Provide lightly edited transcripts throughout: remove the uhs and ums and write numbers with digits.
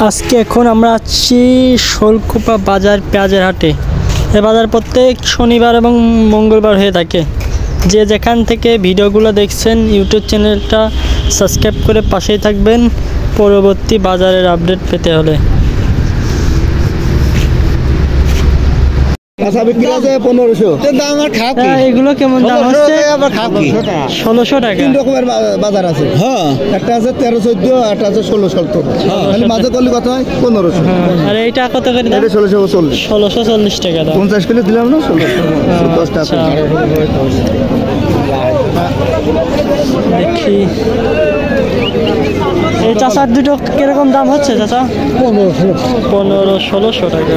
আজকে এখন আমরা আছি শোলকুপা বাজার পেঁয়াজের হাটে। এই বাজার প্রত্যেক শনিবার এবং মঙ্গলবার হয়ে থাকে। যে যেখান থেকে ভিডিওগুলো দেখছেন ইউটিউব চ্যানেলটা সাবস্ক্রাইব করে পাশেই থাকবেন পরবর্তী বাজারের আপডেট পেতে হলে। এগুলো কেমন দাম হচ্ছে? 1600 টাকা। তিন রকমের বাজার আছে, একটা আছে 13-14, একটা আছে 16-17। মাঝে করলে কত হয়? 1500। আর এইটা কত করে দাম? 1640 টাকা দাম। 50 কিলো দিলাম না, 1610 টাকা। দেখি এই চাচার দুটো কিরকম দাম হচ্ছে চাচা? 1500-1600 টাকা।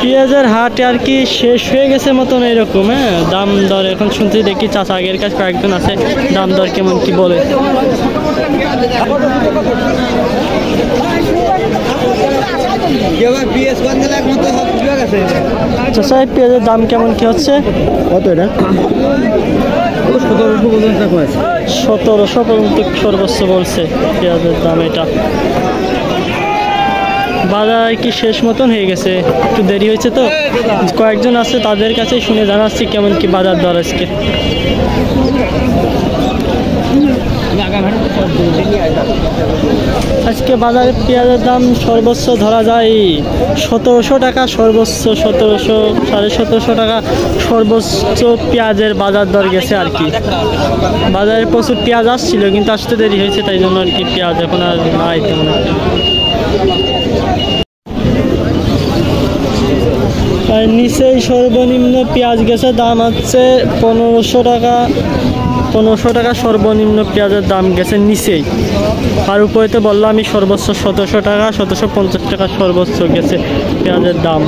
পেঁয়াজের হাট আর কি শেষ হয়ে গেছে মতন এরকম। দাম দর এখন শুনতে দেখি চাচা আগের কাছে কয়েকজন আছে, দাম দর কেমন কি বলে। চাচা পেঁয়াজের দাম কেমন কি হচ্ছে? কত এটা? 1700 পর্যন্ত সর্বোচ্চ বলছে পেঁয়াজের দাম। এটা বাজার কি শেষ মতন হয়ে গেছে, একটু দেরি হয়েছে তো কয়েকজন আছে তাদের কাছে শুনে জানাচ্ছি কেমন কি বাজার দর আজকে। আজকে বাজারে পেঁয়াজের দাম সর্বোচ্চ ধরা যায় 1700 টাকা, সর্বোচ্চ 1700, 1750 টাকা সর্বোচ্চ পেঁয়াজের বাজার দর গেছে আর কি। বাজারে প্রচুর পেঁয়াজ আসছিল কিন্তু আসতে দেরি হয়েছে, তাই জন্য আর কি পেঁয়াজ এখন আর নাই তেমন একটা। আর নিচেই সর্বনিম্ন পেঁয়াজ গেছে, দাম হচ্ছে 1500 টাকা। 1500 টাকা সর্বনিম্ন পেঁয়াজের দাম গেছে নিচেই। আর উপরে তো বললাম আমি সর্বোচ্চ 1700 টাকা, 1750 টাকা সর্বোচ্চ গেছে পেঁয়াজের দাম।